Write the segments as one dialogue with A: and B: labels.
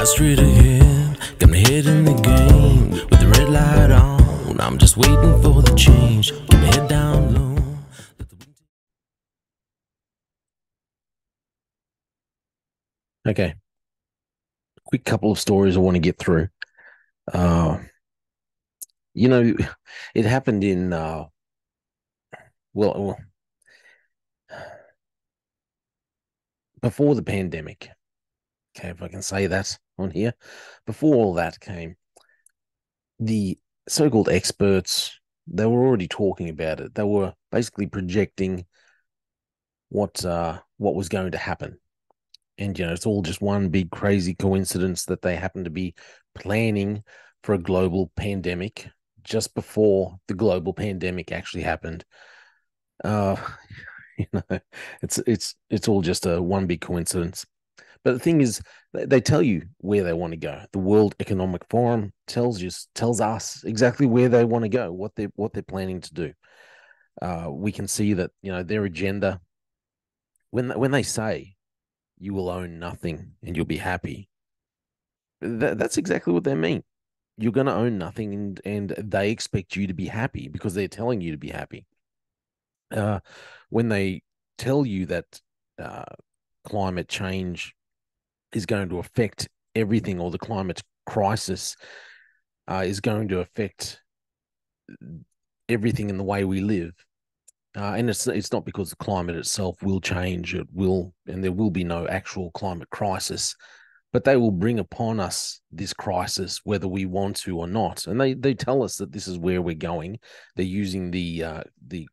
A: straight ahead, got my head in the game, with the red light on, I'm just waiting for the change, keep my head down low.
B: Okay, quick couple of stories I want to get through. Uh, you know, it happened in well before the pandemic. Okay, if I can say that on here, before all that came, the so-called experts, they were already talking about it. They were basically projecting what was going to happen, and it's all just one big crazy coincidence that they happen to be planning for a global pandemic just before the global pandemic actually happened. Uh, you know, it's all just a one big coincidence. But the thing is, they tell you where they want to go. The World Economic Forum tells us exactly where they want to go, what they're planning to do. We can see that their agenda when they say you will own nothing and you'll be happy. That's exactly what they mean. You're going to own nothing, and they expect you to be happy because they're telling you to be happy. Uh, when they tell you that uh, climate change is going to affect everything, or the climate crisis is going to affect everything in the way we live. And it's not because the climate itself will change. It will, and there will be no actual climate crisis, but they will bring upon us this crisis whether we want to or not. And they tell us that this is where we're going. They're using the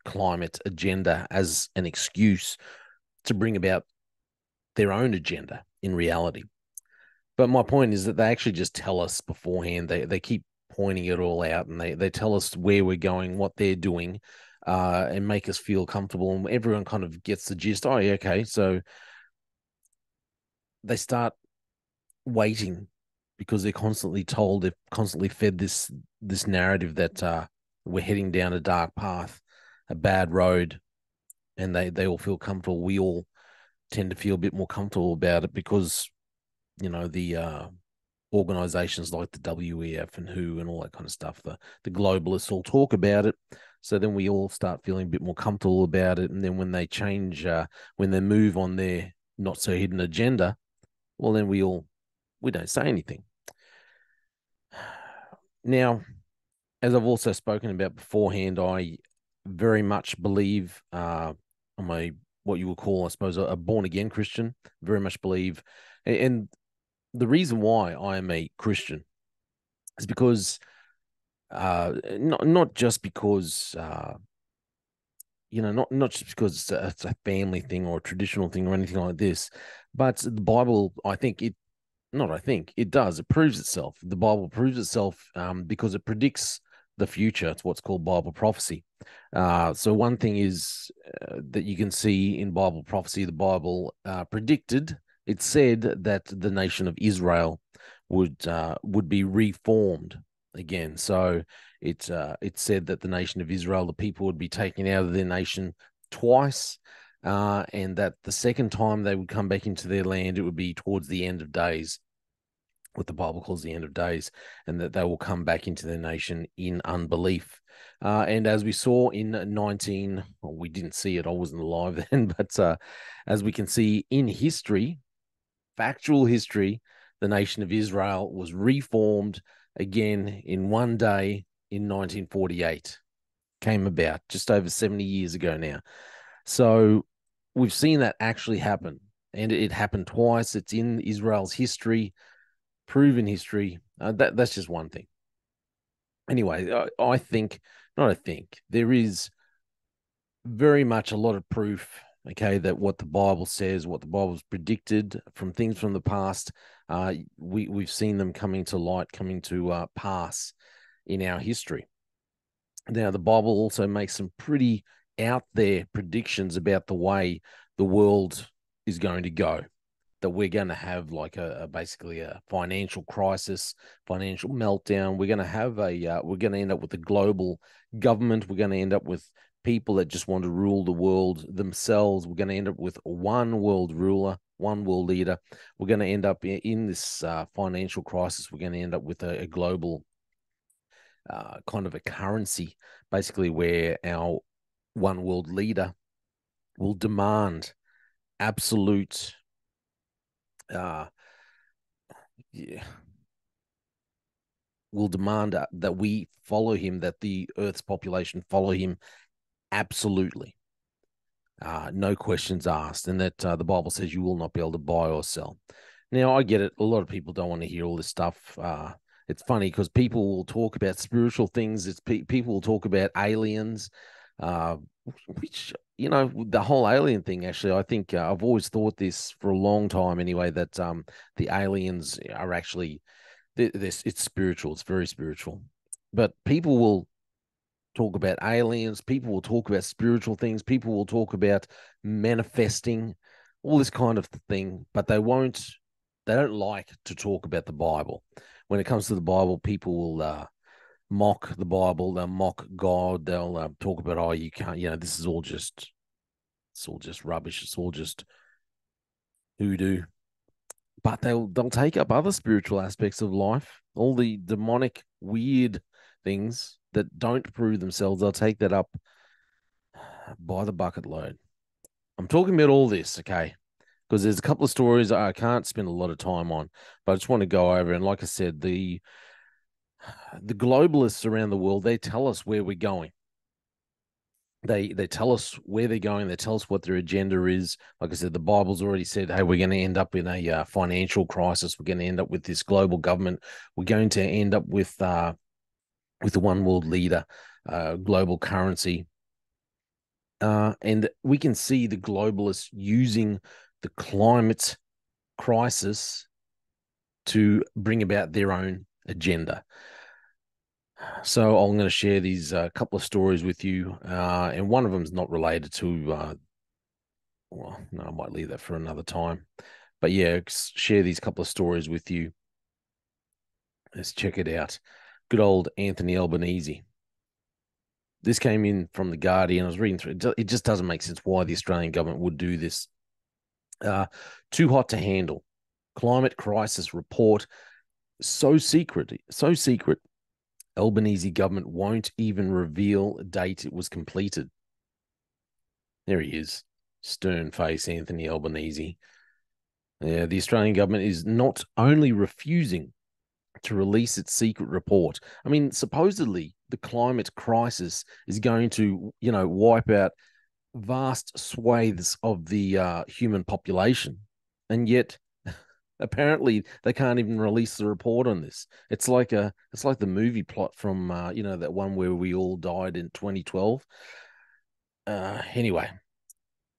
B: climate agenda as an excuse to bring about their own agenda in reality. But my point is that they actually just tell us beforehand. They keep pointing it all out, and they tell us where we're going, what they're doing, and make us feel comfortable. And everyone kind of gets the gist. Oh, yeah, okay. So they start waiting because they're constantly told, they're constantly fed this narrative that we're heading down a dark path, a bad road, and they all feel comfortable. We all tend to feel a bit more comfortable about it because the organizations like the WEF and WHO and all that kind of stuff, the globalists all talk about it. So then we all start feeling a bit more comfortable about it. And then when they change, when they move on their not so hidden agenda, well, then we don't say anything. Now, as I've also spoken about beforehand, I very much believe I'm a what you would call, I suppose, a born again Christian. Very much believe, and the reason why I am a Christian is because not just because not just because it's a family thing or a traditional thing or anything like this, but the Bible, I think it not I think it does. It proves itself. The Bible proves itself because it predicts the future. It's what's called Bible prophecy. So one thing is that you can see in Bible prophecy, the Bible predicted. It said that the nation of Israel would be reformed again. So it said that the nation of Israel, the people, would be taken out of their nation twice, and that the second time they would come back into their land, it would be towards the end of days, what the Bible calls the end of days, and that they will come back into their nation in unbelief. And as we saw in 19, well, we didn't see it, I wasn't alive then, but as we can see in history, factual history, the nation of Israel was reformed again in one day in 1948. Came about just over 70 years ago now. So we've seen that actually happen, and it happened twice. It's in Israel's history, proven history. That's just one thing. Anyway, I think, not I think, there is very much a lot of proof, okay, that what the Bible says, what the Bible's predicted from things from the past, we've seen them coming to light, coming to pass in our history. Now, the Bible also makes some pretty out there predictions about the way the world is going to go. That we're going to have like basically a financial crisis, financial meltdown. We're going to have we're going to end up with a global government. We're going to end up with people that just want to rule the world themselves. We're going to end up with one world ruler, one world leader. We're going to end up in this financial crisis. We're going to end up with a global kind of a currency, basically, where our one world leader will demand absolute, uh, yeah, will demand that we follow him, that the Earth's population follow him absolutely. No questions asked, and that the Bible says you will not be able to buy or sell. Now, I get it. A lot of people don't want to hear all this stuff. It's funny because people will talk about spiritual things. People will talk about aliens, uh, which, the whole alien thing. Actually, I think I've always thought this for a long time. Anyway, that the aliens are actually this. It's spiritual. It's very spiritual, but people will talk about aliens, people will talk about spiritual things, people will talk about manifesting, all this kind of thing, but they don't like to talk about the Bible. When it comes to the Bible, people will mock the Bible, they'll mock God, they'll talk about, oh, you can't, this is all just, it's all just rubbish, it's all just hoodoo. But they'll take up other spiritual aspects of life, all the demonic, weird things that don't prove themselves. They'll take that up by the bucket load. I'm talking about all this, okay? Because there's a couple of stories I can't spend a lot of time on, but I just want to go over. And like I said, the globalists around the world, they tell us where we're going. They tell us where they're going. They tell us what their agenda is. Like I said, the Bible's already said, hey, we're going to end up in a financial crisis. We're going to end up with this global government. We're going to end up with the one world leader, global currency. And we can see the globalists using the climate crisis to bring about their own agenda. So I'm going to share these couple of stories with you, and one of them is not related to. Well, no, I might leave that for another time. But yeah, share these couple of stories with you. Let's check it out. Good old Anthony Albanese. This came in from the Guardian. I was reading through it. It just doesn't make sense why the Australian government would do this. Too hot to handle. Climate crisis report. So secret. Albanese government won't even reveal a date it was completed. There he is. Stern face, Anthony Albanese. Yeah, the Australian government is not only refusing to release its secret report. I mean, supposedly the climate crisis is going to, wipe out vast swathes of the human population, and yet apparently they can't even release the report on this. It's like the movie plot from that one where we all died in 2012. Anyway,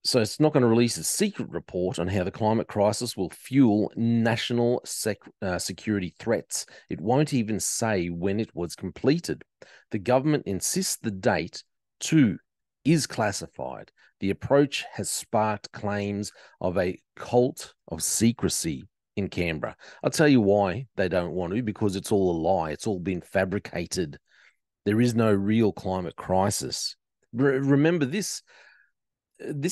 B: so it's not going to release a secret report on how the climate crisis will fuel national security threats. It won't even say when it was completed. The government insists the date, too, is classified. The approach has sparked claims of a cult of secrecy in Canberra. I'll tell you why they don't want to, because it's all a lie. It's all been fabricated. There is no real climate crisis. Remember this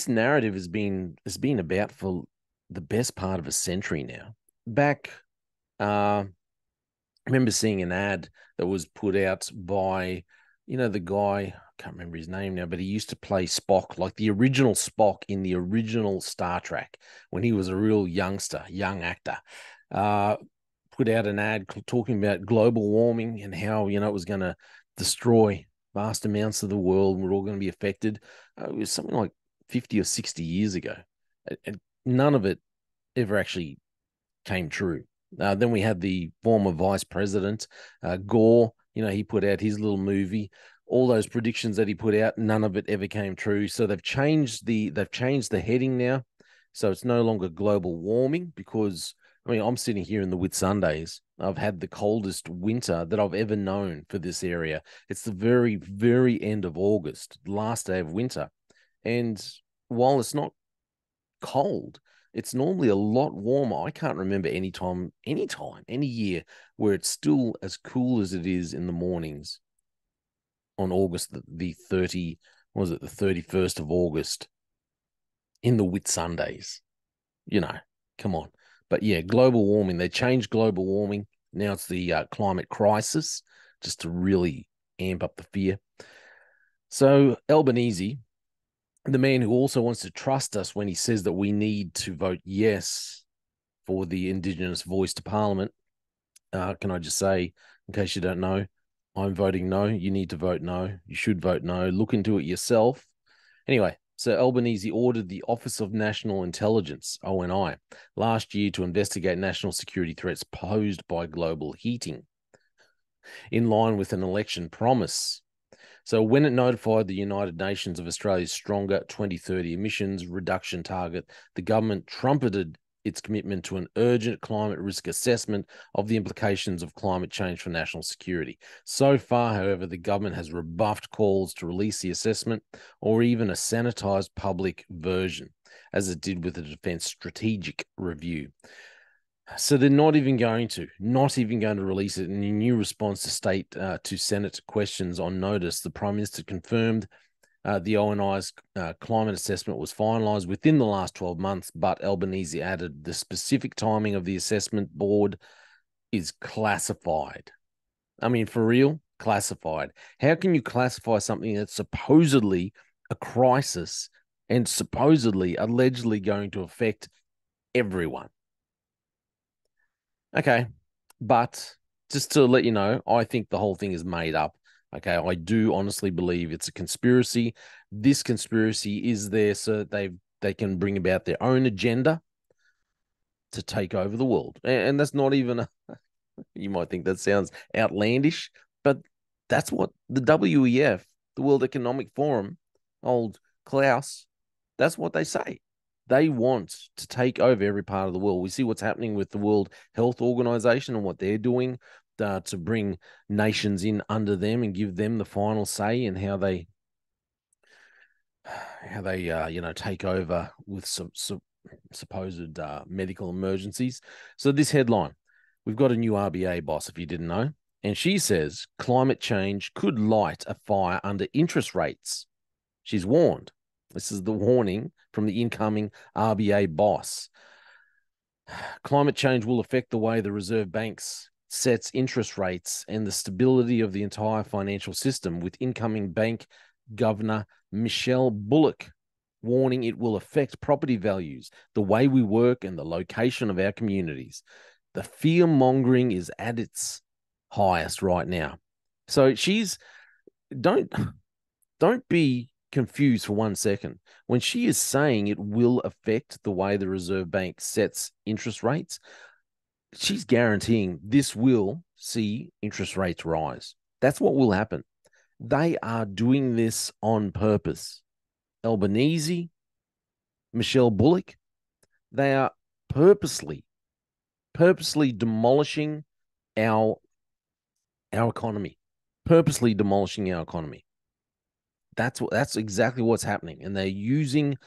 B: narrative has been about for the best part of a century now. Back, I remember seeing an ad that was put out by, the guy, I can't remember his name now, but he used to play Spock, like the original Spock in the original Star Trek when he was a real young actor. Put out an ad talking about global warming and how, it was going to destroy vast amounts of the world. We're all going to be affected. It was something like 50 or 60 years ago. And none of it ever actually came true. Then we had the former vice president, Gore. He put out his little movie. All those predictions that he put out, none of it ever came true. So they've changed the heading now. So it's no longer global warming, because I'm sitting here in the Whitsundays. I've had the coldest winter that I've ever known for this area. It's the very, very end of August, last day of winter. And while it's not cold, it's normally a lot warmer. I can't remember any year where it's still as cool as it is in the mornings on August the was it, the 31st of August in the Whitsundays. Come on. But yeah, global warming. They changed global warming. Now it's the climate crisis, just to really amp up the fear. So Albanese, the man who also wants to trust us when he says that we need to vote yes for the Indigenous voice to Parliament. Can I just say, in case you don't know, I'm voting no. You need to vote no. You should vote no. Look into it yourself. Anyway, so Albanese ordered the Office of National Intelligence, ONI, last year to investigate national security threats posed by global heating, in line with an election promise. So when it notified the United Nations of Australia's stronger 2030 emissions reduction target, the government trumpeted its commitment to an urgent climate risk assessment of the implications of climate change for national security. So far, however, the government has rebuffed calls to release the assessment or even a sanitized public version, as it did with the Defence Strategic Review. So they're not even going to release it. In a new response to Senate questions on notice, the Prime Minister confirmed the ONI's climate assessment was finalised within the last 12 months, but Albanese added the specific timing of the assessment board is classified. I mean, for real, classified. How can you classify something that's supposedly a crisis and supposedly, allegedly going to affect everyone? Okay, but just to let you know, I think the whole thing is made up. Okay, I do honestly believe it's a conspiracy. This conspiracy is there so they can bring about their own agenda to take over the world. And that's not even you might think that sounds outlandish, but that's what the WEF, the World Economic Forum, old Klaus, that's what they say. They want to take over every part of the world. We see what's happening with the World Health Organization and what they're doing to bring nations in under them and give them the final say in how they take over with some supposed medical emergencies. So this headline, we've got a new RBA boss, if you didn't know, and she says climate change could light a fire under interest rates. She's warned. This is the warning from the incoming RBA boss. Climate change will affect the way the Reserve Banks sets interest rates and the stability of the entire financial system, with incoming bank governor Michele Bullock warning it will affect property values, the way we work, and the location of our communities. The fear-mongering is at its highest right now. So don't be confused for 1 second. When she is saying it will affect the way the Reserve Bank sets interest rates, she's guaranteeing this will see interest rates rise. That's what will happen. They are doing this on purpose. Albanese, Michele Bullock, they are purposely demolishing our economy, purposely demolishing our economy. That's exactly what's happening, and they're using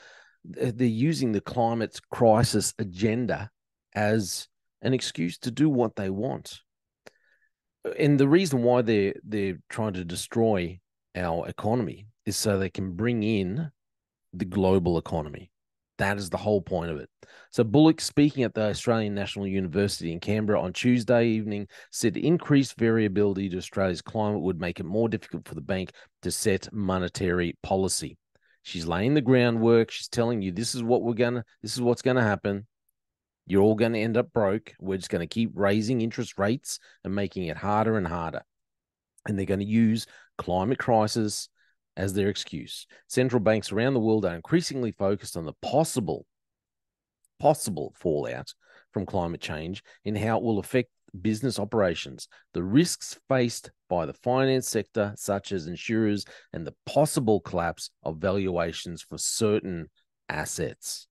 B: the climate crisis agenda as an excuse to do what they want. And the reason why they're trying to destroy our economy is so they can bring in the global economy. That is the whole point of it. So Bullock, speaking at the Australian National University in Canberra on Tuesday evening, said increased variability to Australia's climate would make it more difficult for the bank to set monetary policy. She's laying the groundwork. She's telling you this is what's gonna happen. You're all going to end up broke. We're just going to keep raising interest rates and making it harder and harder. And they're going to use climate crisis as their excuse. Central banks around the world are increasingly focused on the possible fallout from climate change and how it will affect business operations, the risks faced by the finance sector, such as insurers, and the possible collapse of valuations for certain assets.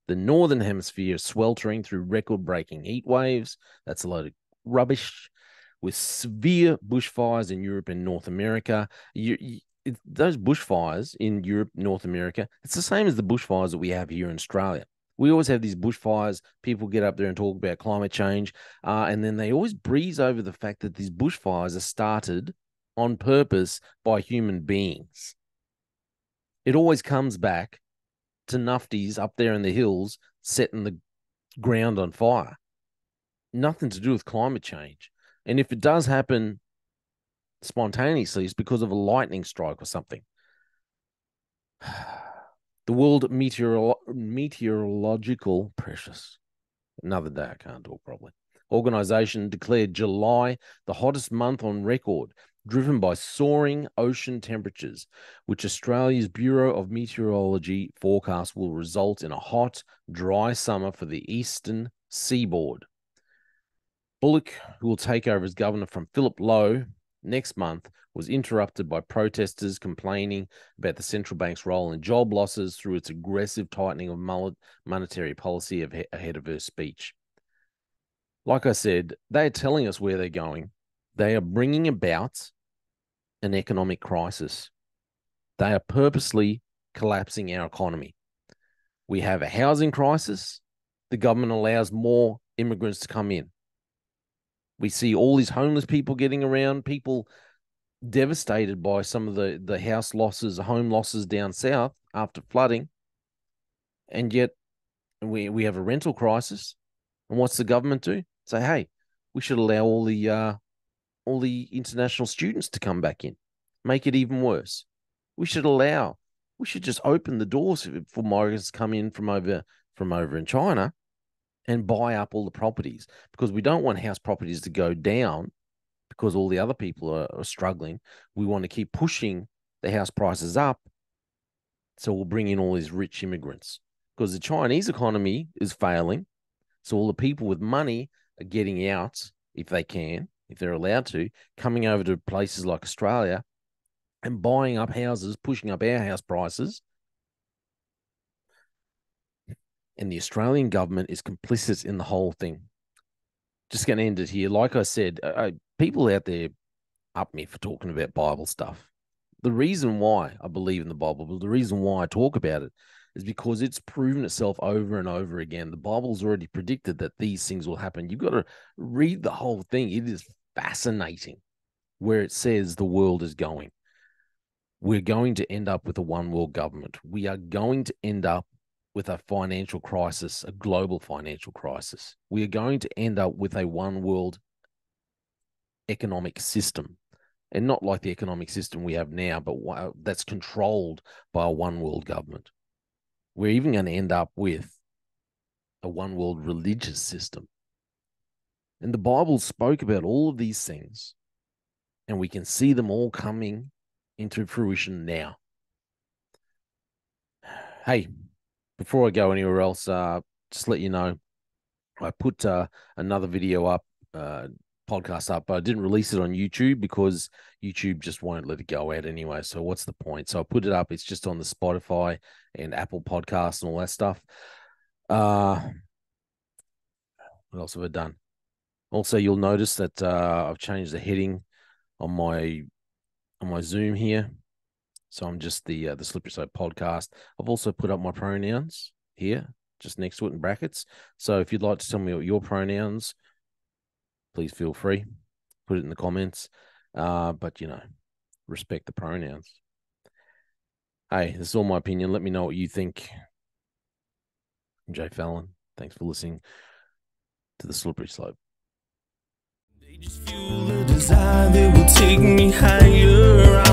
B: The Northern Hemisphere is sweltering through record-breaking heat waves. That's a load of rubbish. With severe bushfires in Europe and North America. Those bushfires in Europe, North America, it's the same as the bushfires that we have here in Australia. We always have these bushfires. People get up there and talk about climate change, and then they always breeze over the fact that these bushfires are started on purpose by human beings. It always comes back to nufties up there in the hills setting the ground on fire. Nothing to do with climate change. And if it does happen spontaneously, it's because of a lightning strike or something. The World Meteorological Precious. Another day I can't talk properly. Organization declared July the hottest month on record, driven by soaring ocean temperatures, which Australia's Bureau of Meteorology forecast will result in a hot, dry summer for the eastern seaboard. Bullock, who will take over as governor from Philip Lowe next month, was interrupted by protesters complaining about the central bank's role in job losses through its aggressive tightening of monetary policy ahead of her speech. Like I said, they are telling us where they're going. They are bringing about an economic crisis. They are purposely collapsing our economy. We have a housing crisis. The government allows more immigrants to come in. We see all these homeless people getting around, people devastated by some of the house losses, home losses down south after flooding. And yet we have a rental crisis. And what's the government do? Say, hey, we should allow all the international students to come back in. Make it even worse. We should just open the doors for migrants to come in from over in China and buy up all the properties, because we don't want house properties to go down because all the other people are struggling. We want to keep pushing the house prices up, so we'll bring in all these rich immigrants, because the Chinese economy is failing. So all the people with money are getting out, if they can, if they're allowed to, coming over to places like Australia and buying up houses, pushing up our house prices. And the Australian government is complicit in the whole thing. Just going to end it here. Like I said, people out there up me for talking about Bible stuff. The reason why I believe in the Bible, the reason why I talk about it, is because it's proven itself over and over again. The Bible's already predicted that these things will happen. You've got to read the whole thing. It is fascinating where it says the world is going. We're going to end up with a one world government. We are going to end up with a financial crisis, a global financial crisis. We are going to end up with a one world economic system, and not like the economic system we have now, but that's controlled by a one world government. We're even going to end up with a one world religious system. And the Bible spoke about all of these things, and we can see them all coming into fruition now. Hey, before I go anywhere else, just let you know, I put another video up, podcast up, but I didn't release it on YouTube because YouTube just won't let it go out anyway. So what's the point? So I put it up. It's just on the Spotify and Apple Podcasts and all that stuff. What else have I done? Also, you'll notice that I've changed the heading on my Zoom here. So I'm just the Slippery Slope podcast. I've also put up my pronouns here, just next to it in brackets. So if you'd like to tell me what your pronouns, please feel free. Put it in the comments. But, respect the pronouns. Hey, this is all my opinion. Let me know what you think. I'm Jay Fallon. Thanks for listening to the Slippery Slope.
A: They just fuel a desire that will take me higher.